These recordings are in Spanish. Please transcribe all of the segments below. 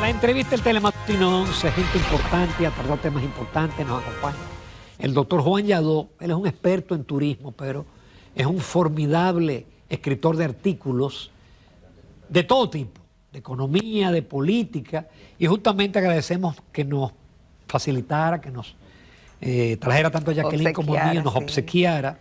la entrevista del Telematutino 11, gente importante, a tratar temas importantes, nos acompaña el doctor Juan Yadó. Él es un experto en turismo, pero es un formidable escritor de artículos de todo tipo, de economía, de política, y justamente agradecemos que nos facilitara, que nos trajera tanto a Jacqueline como a mí, nos obsequiara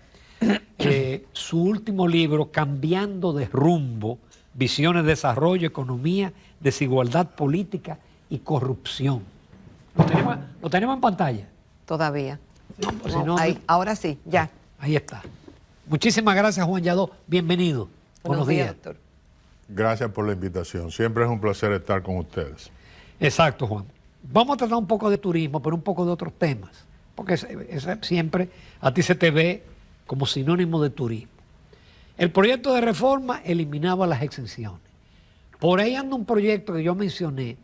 su último libro, Cambiando de Rumbo, Visiones de Desarrollo, Economía, Desigualdad Política y Corrupción. ¿Lo tenemos en pantalla? Todavía. No, pues si no, ahora sí, ya. Ahí está. Muchísimas gracias, Juan Yadó. Bienvenido. Buenos días, doctor. Gracias por la invitación. Siempre es un placer estar con ustedes. Exacto, Juan. Vamos a tratar un poco de turismo, pero un poco de otros temas, porque siempre a ti se te ve como sinónimo de turismo. El proyecto de reforma eliminaba las exenciones. Por ahí anda un proyecto que yo mencioné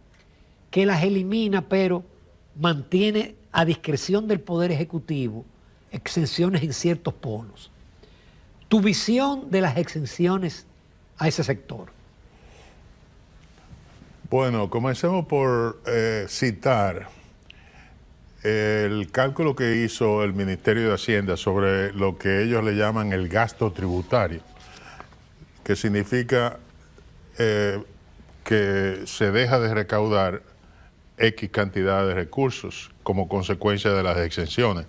que las elimina, pero mantiene a discreción del Poder Ejecutivo exenciones en ciertos polos. Tu visión de las exenciones a ese sector. Bueno, comencemos por citar el cálculo que hizo el Ministerio de Hacienda sobre lo que ellos le llaman el gasto tributario, que significa que se deja de recaudar X cantidad de recursos como consecuencia de las exenciones.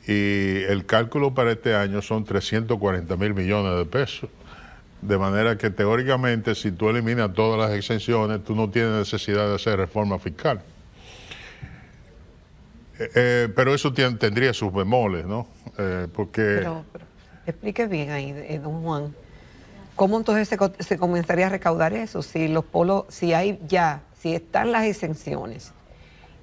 Y el cálculo para este año son 340.000 millones de pesos. De manera que teóricamente, si tú eliminas todas las exenciones, tú no tienes necesidad de hacer reforma fiscal. Pero eso tendría sus bemoles, ¿no? Porque... Pero explique bien ahí, don Juan, ¿cómo entonces se comenzaría a recaudar eso? Si los polos, si están las exenciones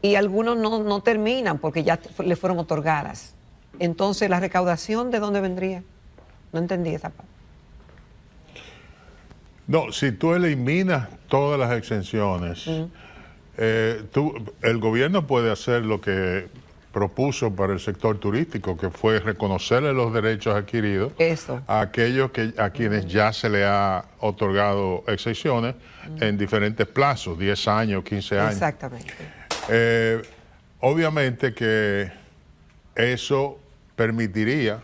y algunos no terminan porque ya le fueron otorgadas, entonces la recaudación, ¿de dónde vendría? No entendí esa parte. No, si tú eliminas todas las exenciones, el gobierno puede hacer lo que propuso para el sector turístico, que fue reconocerle los derechos adquiridos a aquellos a quienes ya se le ha otorgado exenciones en diferentes plazos, 10 años, 15 años. Exactamente. Obviamente que eso permitiría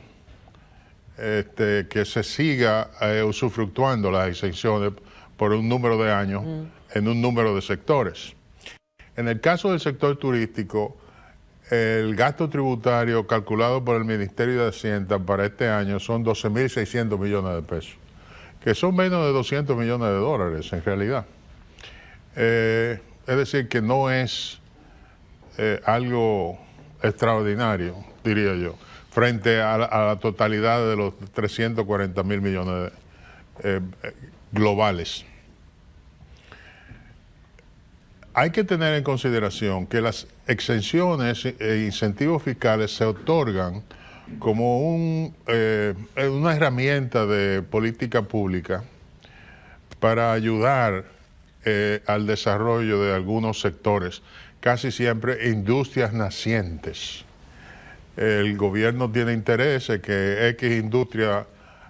que se siga usufructuando las exenciones por un número de años en un número de sectores. En el caso del sector turístico, el gasto tributario calculado por el Ministerio de Hacienda para este año son 12.600 millones de pesos, que son menos de 200 millones de dólares en realidad. Es decir, que no es algo extraordinario, diría yo, frente a la totalidad de los 340.000 millones globales. Hay que tener en consideración que las exenciones e incentivos fiscales se otorgan como una herramienta de política pública para ayudar al desarrollo de algunos sectores, casi siempre industrias nacientes. El gobierno tiene interés en que X industria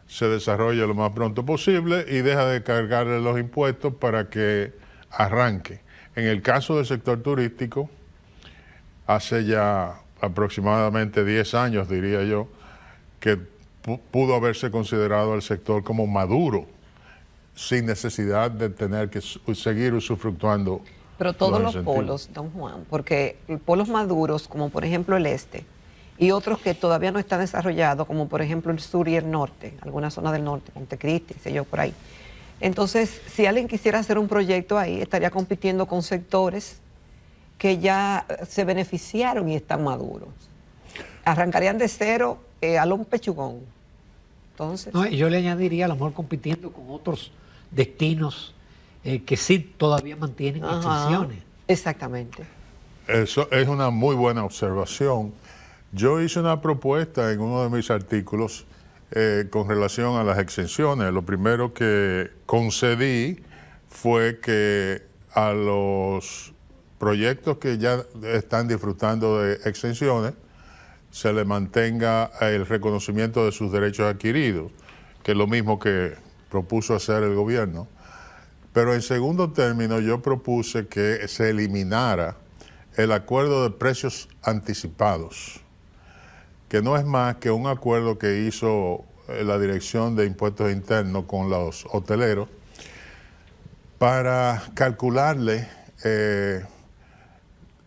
se desarrolle lo más pronto posible y deja de cargarle los impuestos para que arranque. En el caso del sector turístico, hace ya aproximadamente 10 años, diría yo, que pudo haberse considerado el sector como maduro, sin necesidad de tener que seguir usufructuando. Pero todos los polos, don Juan, porque polos maduros, como por ejemplo el este, y otros que todavía no están desarrollados, como por ejemplo el sur y el norte, alguna zona del norte, Montecristi, sé yo, por ahí. Entonces, si alguien quisiera hacer un proyecto ahí, estaría compitiendo con sectores que ya se beneficiaron y están maduros. Arrancarían de cero a un pechugón. Entonces... No, yo le añadiría, a lo mejor compitiendo con otros destinos que sí todavía mantienen exenciones. Exactamente. Eso es una muy buena observación. Yo hice una propuesta en uno de mis artículos con relación a las exenciones. Lo primero que concedí fue que a los proyectos que ya están disfrutando de exenciones se le mantenga el reconocimiento de sus derechos adquiridos, que es lo mismo que propuso hacer el gobierno. Pero en segundo término yo propuse que se eliminara el acuerdo de precios anticipados, que no es más que un acuerdo que hizo la Dirección de Impuestos Internos con los hoteleros para calcularle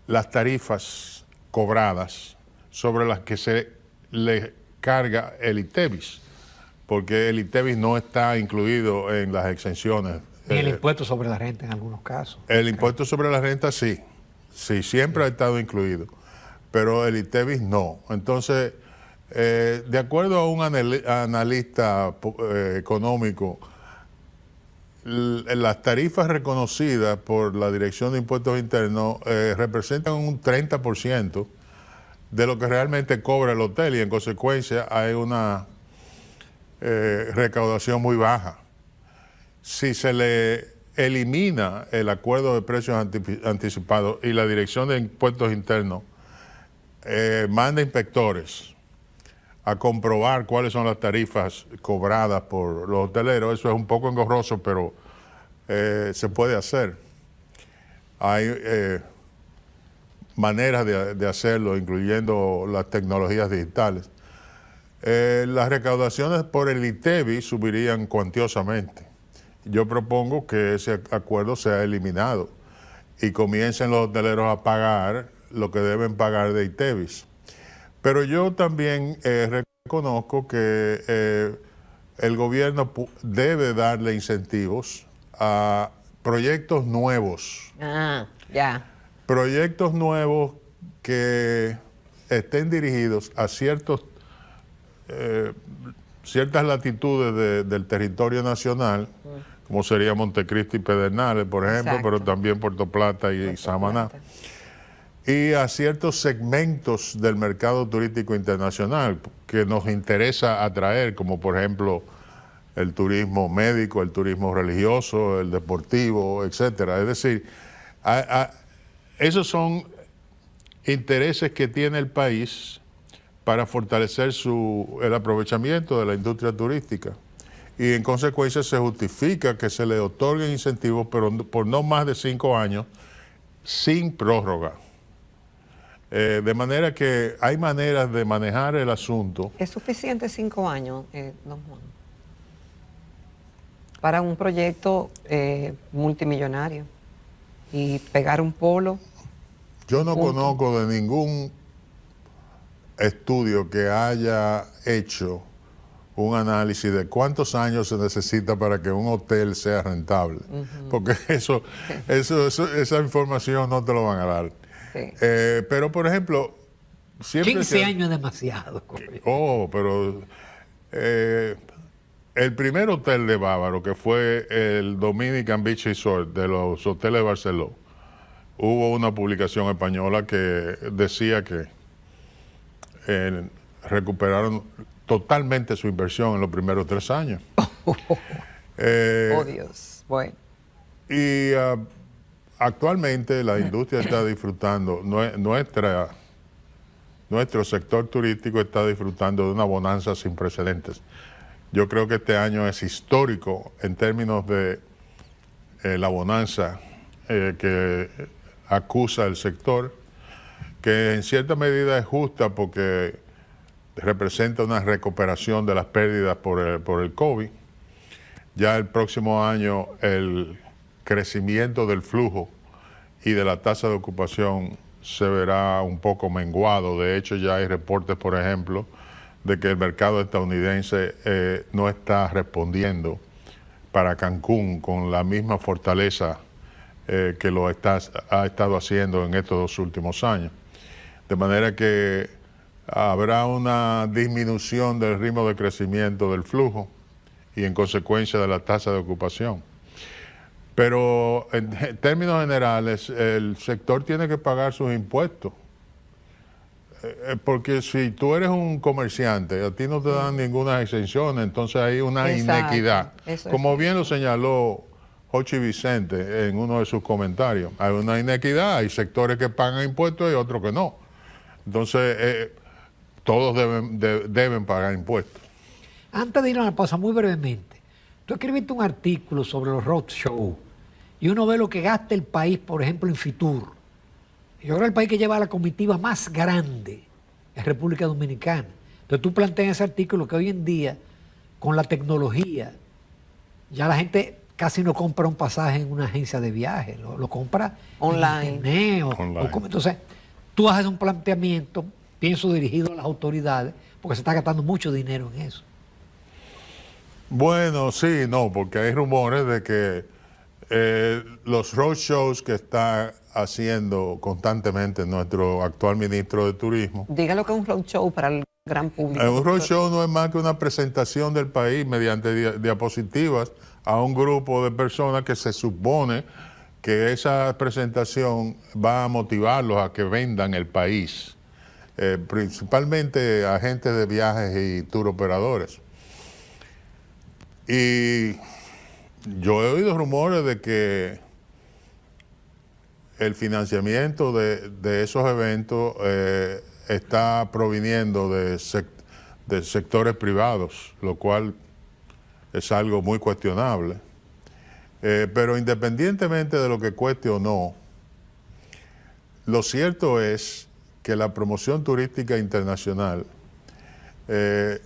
las tarifas cobradas sobre las que se le carga el ITEVIS, porque el ITEVIS no está incluido en las exenciones. Y el impuesto sobre la renta en algunos casos. El impuesto sobre la renta sí, siempre ha estado incluido, pero el ITEVIS no. Entonces, de acuerdo a un analista económico, las tarifas reconocidas por la Dirección de Impuestos Internos representan un 30% de lo que realmente cobra el hotel y en consecuencia hay una recaudación muy baja. Si se le elimina el acuerdo de precios anticipados y la Dirección de Impuestos Internos manda inspectores a comprobar cuáles son las tarifas cobradas por los hoteleros, eso es un poco engorroso, pero se puede hacer. Hay maneras de hacerlo, incluyendo las tecnologías digitales. Las recaudaciones por el ITEVIS subirían cuantiosamente. Yo propongo que ese acuerdo sea eliminado y comiencen los hoteleros a pagar lo que deben pagar de ITEVIS. Pero yo también reconozco que el gobierno debe darle incentivos a proyectos nuevos. Proyectos nuevos que estén dirigidos a ciertas latitudes del territorio nacional, como sería Montecristi y Pedernales, por ejemplo, Exacto. pero también Puerto Plata y Samaná. Y a ciertos segmentos del mercado turístico internacional que nos interesa atraer, como por ejemplo el turismo médico, el turismo religioso, el deportivo, etcétera. Es decir, esos son intereses que tiene el país para fortalecer el aprovechamiento de la industria turística. Y en consecuencia se justifica que se le otorguen incentivos, pero por no más de 5 años, sin prórroga. De manera que hay maneras de manejar el asunto. ¿Es suficiente 5 años, don Juan, para un proyecto multimillonario y pegar un polo? Yo no conozco de ningún estudio que haya hecho un análisis de cuántos años se necesita para que un hotel sea rentable, porque esa información no te lo van a dar. Sí. Pero, por ejemplo, siempre 15 años es demasiado. pero el primer hotel de Bávaro, que fue el Dominican Beach Resort de los hoteles de Barceló, hubo una publicación española que decía que recuperaron totalmente su inversión en los primeros 3 años. Oh, Dios. Bueno. Y actualmente la industria está disfrutando, nuestro sector turístico está disfrutando de una bonanza sin precedentes. Yo creo que este año es histórico en términos de la bonanza que acusa el sector, que en cierta medida es justa porque representa una recuperación de las pérdidas por el COVID. Ya el próximo año el crecimiento del flujo y de la tasa de ocupación se verá un poco menguado. De hecho, ya hay reportes, por ejemplo, de que el mercado estadounidense no está respondiendo para Cancún con la misma fortaleza que ha estado haciendo en estos 2 últimos años. De manera que habrá una disminución del ritmo de crecimiento del flujo y en consecuencia de la tasa de ocupación. Pero en términos generales, el sector tiene que pagar sus impuestos. Porque si tú eres un comerciante, a ti no te dan ninguna exención, entonces hay una inequidad. Como bien lo señaló Jochi Vicente en uno de sus comentarios, hay una inequidad, hay sectores que pagan impuestos y otros que no. Entonces, todos deben pagar impuestos. Antes de ir a la pausa, muy brevemente, tú escribiste un artículo sobre los roadshows y uno ve lo que gasta el país, por ejemplo, en Fitur. Yo creo que el país que lleva la comitiva más grande es República Dominicana. Entonces tú planteas en ese artículo que hoy en día, con la tecnología, ya la gente casi no compra un pasaje en una agencia de viaje, lo compra online. en internet. Online. Entonces, tú haces un planteamiento, pienso dirigido a las autoridades, porque se está gastando mucho dinero en eso. Bueno, sí, no, porque hay rumores de que los roadshows que está haciendo constantemente nuestro actual ministro de Turismo. Diga lo que es un roadshow para el gran público. Un roadshow no es más que una presentación del país mediante diapositivas a un grupo de personas que se supone que esa presentación va a motivarlos a que vendan el país, principalmente agentes de viajes y tour operadores. Y yo he oído rumores de que el financiamiento de esos eventos está proviniendo de sectores privados, lo cual es algo muy cuestionable. Pero independientemente de lo que cueste o no, lo cierto es que la promoción turística internacional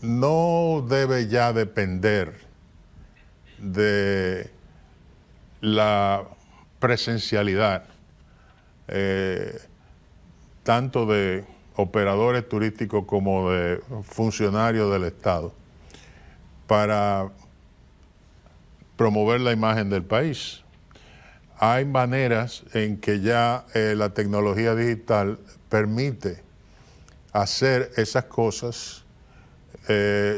no debe ya depender de la presencialidad, tanto de operadores turísticos como de funcionarios del Estado, para promover la imagen del país. Hay maneras en que ya la tecnología digital permite hacer esas cosas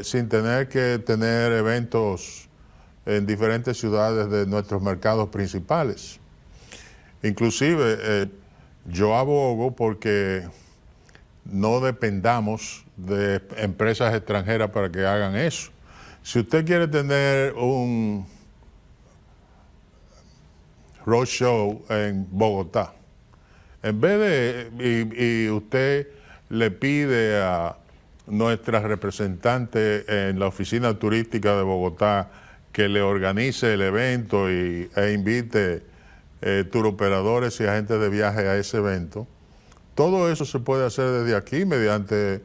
sin tener que tener eventos en diferentes ciudades de nuestros mercados principales. Inclusive yo abogo porque no dependamos de empresas extranjeras para que hagan eso. Si usted quiere tener un roadshow en Bogotá, en vez de, y usted le pide a nuestra representante en la oficina turística de Bogotá que le organice el evento e invite turoperadores y agentes de viaje a ese evento, todo eso se puede hacer desde aquí mediante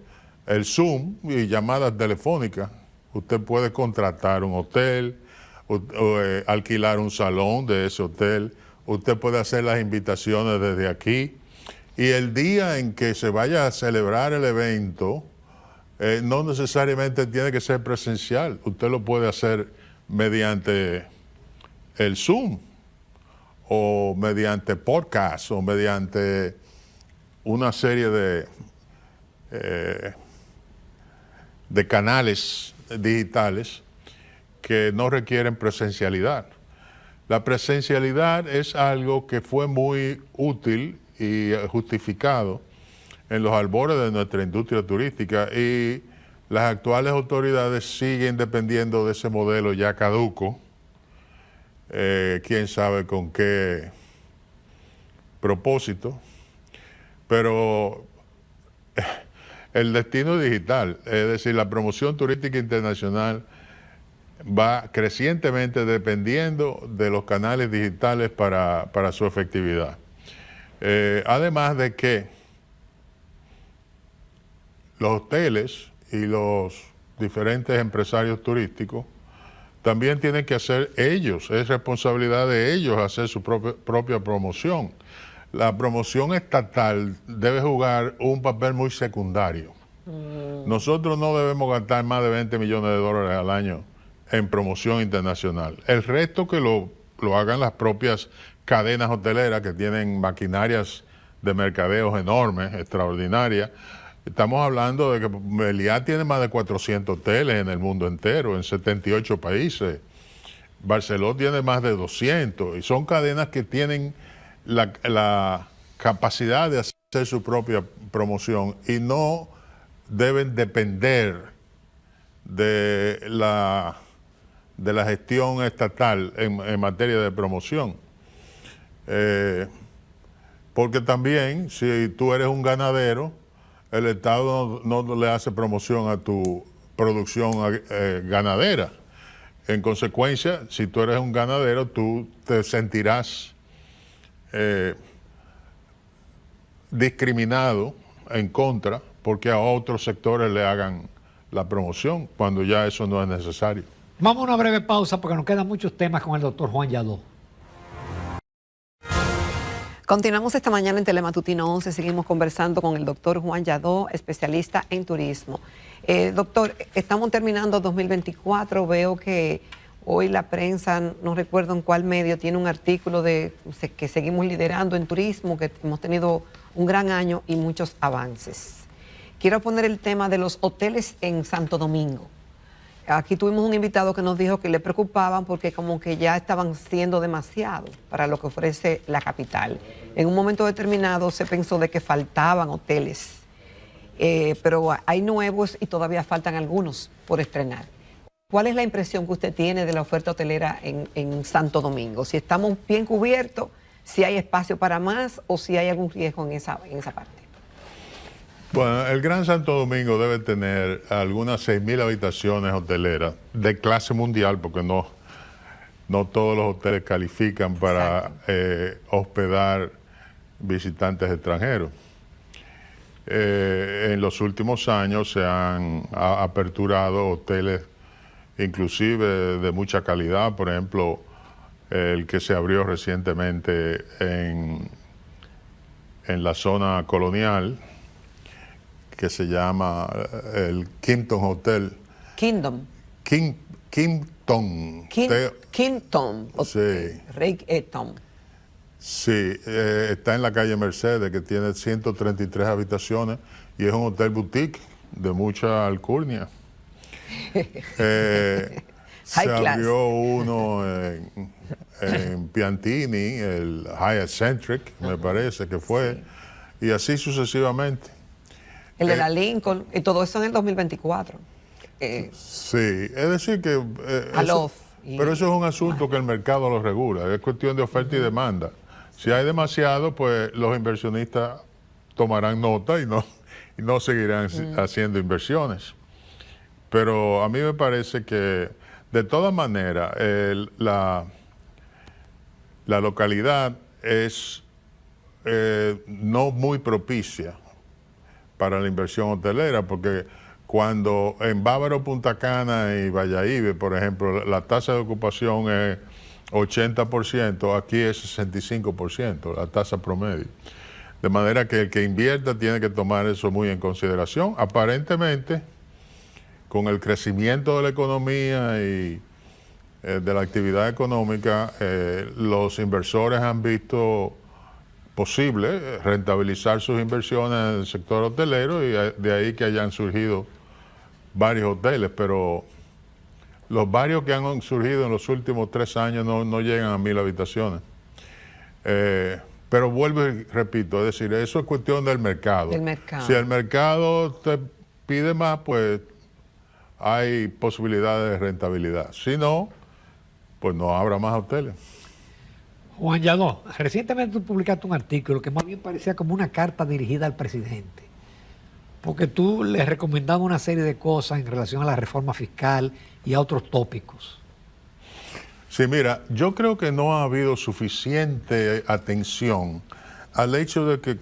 el Zoom y llamadas telefónicas. Usted puede contratar un hotel, o alquilar un salón de ese hotel, usted puede hacer las invitaciones desde aquí, y el día en que se vaya a celebrar el evento, no necesariamente tiene que ser presencial, usted lo puede hacer mediante el Zoom, o mediante podcast, o mediante una serie de canales digitales que no requieren presencialidad. La presencialidad es algo que fue muy útil y justificado en los albores de nuestra industria turística, y las actuales autoridades siguen dependiendo de ese modelo ya caduco, quién sabe con qué propósito, pero el destino digital, es decir, la promoción turística internacional, va crecientemente dependiendo de los canales digitales para su efectividad. Además de que los hoteles y los diferentes empresarios turísticos también tienen que hacer ellos, es responsabilidad de ellos hacer su propia promoción. La promoción estatal debe jugar un papel muy secundario. Nosotros no debemos gastar más de 20 millones de dólares al año en promoción internacional. El resto que lo hagan las propias cadenas hoteleras, que tienen maquinarias de mercadeos enormes, extraordinarias. Estamos hablando de que Meliá tiene más de 400 hoteles en el mundo entero, en 78 países. Barceló tiene más de 200, y son cadenas que tienen la capacidad de hacer su propia promoción y no deben depender de la gestión estatal en materia de promoción. Porque también, si tú eres un ganadero, el Estado no le hace promoción a tu producción ganadera. En consecuencia, si tú eres un ganadero, tú te sentirás discriminado en contra porque a otros sectores le hagan la promoción, cuando ya eso no es necesario. Vamos a una breve pausa porque nos quedan muchos temas con el doctor Juan Yadó. Continuamos esta mañana en Telematutino 11, seguimos conversando con el doctor Juan Yadó, especialista en turismo. Doctor, estamos terminando 2024, veo que hoy la prensa, no recuerdo en cuál medio, tiene un artículo de que seguimos liderando en turismo, que hemos tenido un gran año y muchos avances. Quiero poner el tema de los hoteles en Santo Domingo. Aquí tuvimos un invitado que nos dijo que le preocupaban porque como que ya estaban siendo demasiado para lo que ofrece la capital. En un momento determinado se pensó de que faltaban hoteles, pero hay nuevos y todavía faltan algunos por estrenar. ¿Cuál es la impresión que usted tiene de la oferta hotelera en Santo Domingo? Si estamos bien cubiertos, si hay espacio para más o si hay algún riesgo en esa parte. Bueno, el Gran Santo Domingo debe tener algunas 6.000 habitaciones hoteleras de clase mundial, porque no todos los hoteles califican para hospedar visitantes extranjeros. En los últimos años se han aperturado hoteles inclusive de mucha calidad, por ejemplo, el que se abrió recientemente en la zona colonial, que se llama el Kimpton Hotel. Kingdom. Kimpton. Kimpton. Sí. Rey Eton. Sí, está en la calle Mercedes, que tiene 133 habitaciones y es un hotel boutique de mucha alcurnia. Se abrió uno en Piantini, el Hyatt Centric, me parece que fue, y así sucesivamente. El de la Lincoln, y todo eso en el 2024. Sí, es decir que... pero eso es un asunto que el mercado lo regula, es cuestión de oferta y demanda. Si hay demasiado, pues los inversionistas tomarán nota y no seguirán haciendo inversiones. Pero a mí me parece que, de todas maneras, la localidad es no muy propicia para la inversión hotelera, porque cuando en Bávaro, Punta Cana y Valladolid, por ejemplo, la tasa de ocupación es 80%, aquí es 65%, la tasa promedio. De manera que el que invierta tiene que tomar eso muy en consideración. Aparentemente, con el crecimiento de la economía y de la actividad económica, los inversores han visto posible rentabilizar sus inversiones en el sector hotelero y de ahí que hayan surgido varios hoteles, pero los varios que han surgido en los últimos 3 años no llegan a 1.000 habitaciones. Pero vuelvo y repito, es decir, eso es cuestión del mercado. Si el mercado te pide más, pues hay posibilidades de rentabilidad. Si no, pues no habrá más hoteles. Juan Yadó, recientemente tú publicaste un artículo que más bien parecía como una carta dirigida al presidente, porque tú le recomendabas una serie de cosas en relación a la reforma fiscal y a otros tópicos. Sí, mira, yo creo que no ha habido suficiente atención al hecho de que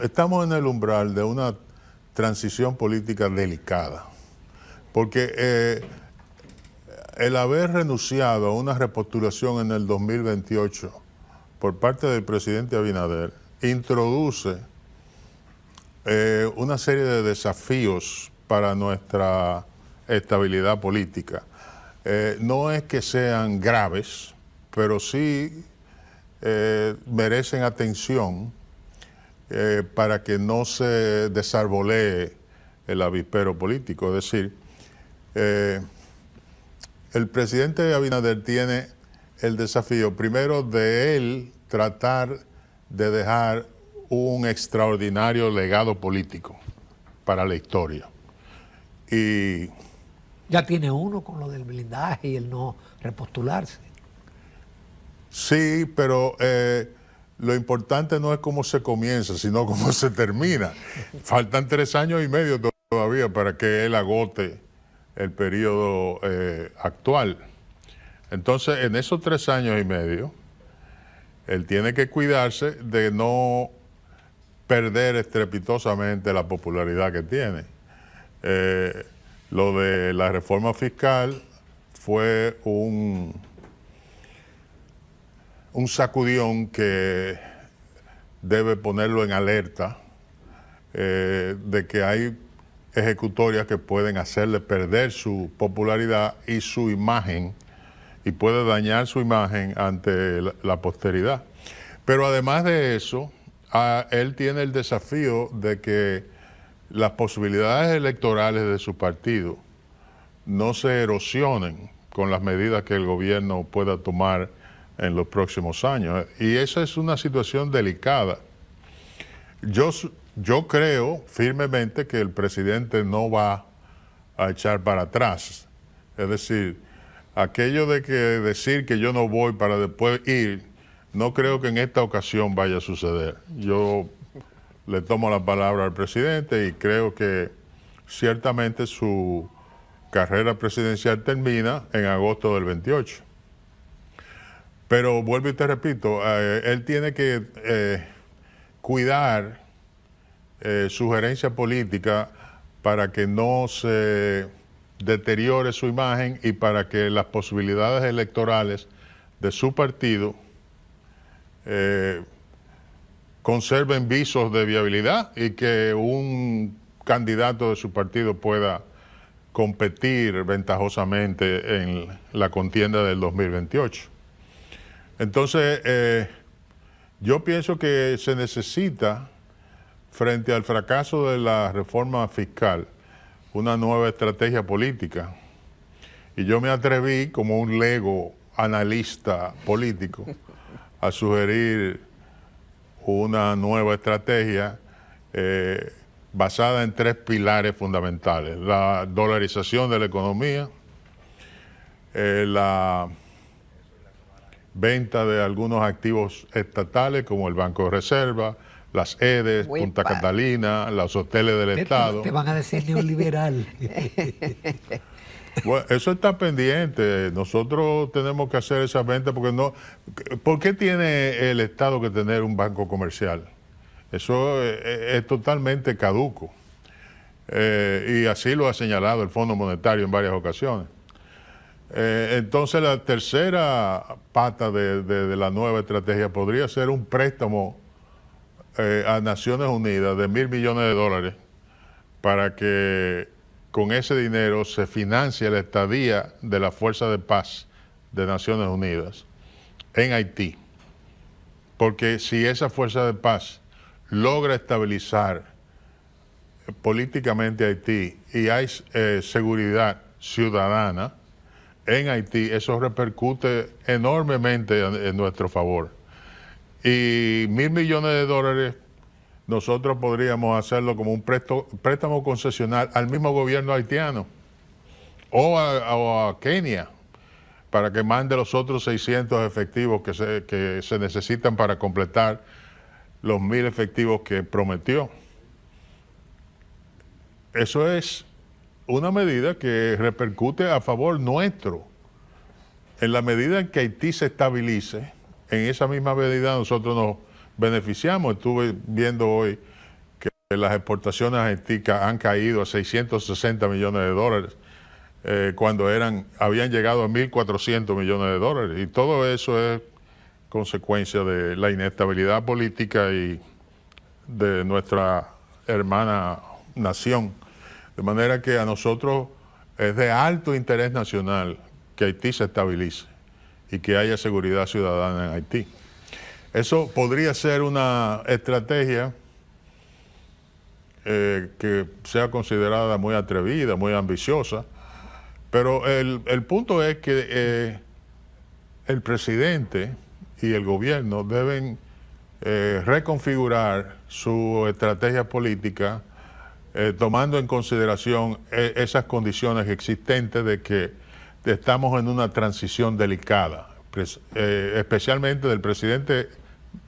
estamos en el umbral de una transición política delicada, porque el haber renunciado a una repostulación en el 2028 por parte del presidente Abinader introduce una serie de desafíos para nuestra estabilidad política. No es que sean graves, pero sí merecen atención para que no se desarbolee el avispero político. Es decir, el presidente Abinader tiene el desafío, primero, de él tratar de dejar un extraordinario legado político para la historia. Y ya tiene uno con lo del blindaje y el no repostularse. Sí, pero lo importante no es cómo se comienza, sino cómo se termina. Faltan 3 años y medio todavía para que él agote el periodo actual. Entonces, en esos 3 años y medio, él tiene que cuidarse de no perder estrepitosamente la popularidad que tiene. Lo de la reforma fiscal fue un sacudión que debe ponerlo en alerta de que hay ejecutorias que pueden hacerle perder su popularidad y su imagen, y puede dañar su imagen ante la posteridad. Pero además de eso, él tiene el desafío de que las posibilidades electorales de su partido no se erosionen con las medidas que el gobierno pueda tomar en los próximos años. Y esa es una situación delicada. Yo creo firmemente que el presidente no va a echar para atrás. Es decir, aquello de que decir que yo no voy para después ir, no creo que en esta ocasión vaya a suceder. Yo le tomo la palabra al presidente y creo que ciertamente su carrera presidencial termina en agosto del 28. Pero vuelvo y te repito, él tiene que cuidar su gerencia política para que no se deteriore su imagen y para que las posibilidades electorales de su partido conserven visos de viabilidad y que un candidato de su partido pueda competir ventajosamente en la contienda del 2028. Entonces, yo pienso que se necesita, frente al fracaso de la reforma fiscal, una nueva estrategia política. Y yo me atreví, como un lego analista político, a sugerir una nueva estrategia basada en 3 pilares fundamentales: la dolarización de la economía, la venta de algunos activos estatales como el Banco de Reserva, las EDES, Punta Catalina, los hoteles del Estado. Te van a decir neoliberal. Bueno, eso está pendiente. Nosotros tenemos que hacer esa venta porque no. ¿Por qué tiene el Estado que tener un banco comercial? Eso es totalmente caduco. Y así lo ha señalado el Fondo Monetario en varias ocasiones. Entonces, la tercera pata de la nueva estrategia podría ser un préstamo a Naciones Unidas de $1.000 millones para que con ese dinero se financie la estadía de la Fuerza de Paz de Naciones Unidas en Haití. Porque si esa Fuerza de Paz logra estabilizar políticamente Haití y hay seguridad ciudadana en Haití, eso repercute enormemente en nuestro favor. Y $1.000 millones nosotros podríamos hacerlo como un préstamo concesional al mismo gobierno haitiano o a Kenia para que mande los otros 600 efectivos que se necesitan para completar los 1.000 efectivos que prometió. Eso es una medida que repercute a favor nuestro. En la medida en que Haití se estabilice, en esa misma medida nosotros nos beneficiamos. Estuve viendo hoy que las exportaciones a Haití han caído a $660 millones, cuando habían llegado a $1.400 millones. Y todo eso es consecuencia de la inestabilidad política y de nuestra hermana nación. De manera que a nosotros es de alto interés nacional que Haití se estabilice y que haya seguridad ciudadana en Haití. Eso podría ser una estrategia que sea considerada muy atrevida, muy ambiciosa, pero el punto es que el presidente y el gobierno deben reconfigurar su estrategia política tomando en consideración esas condiciones existentes de que estamos en una transición delicada, especialmente del presidente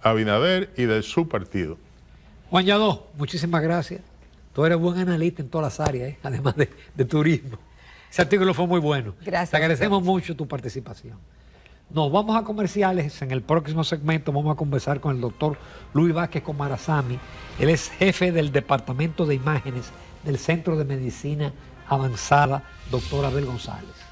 Abinader y de su partido. Juan Yadó, muchísimas gracias. Tú eres buen analista en todas las áreas, además de turismo. Ese artículo fue muy bueno. Gracias. Te agradecemos mucho tu participación. Nos vamos a comerciales. En el próximo segmento vamos a conversar con el doctor Luis Vázquez Comarazami. Él es jefe del Departamento de Imágenes del Centro de Medicina Avanzada, doctor Abel González.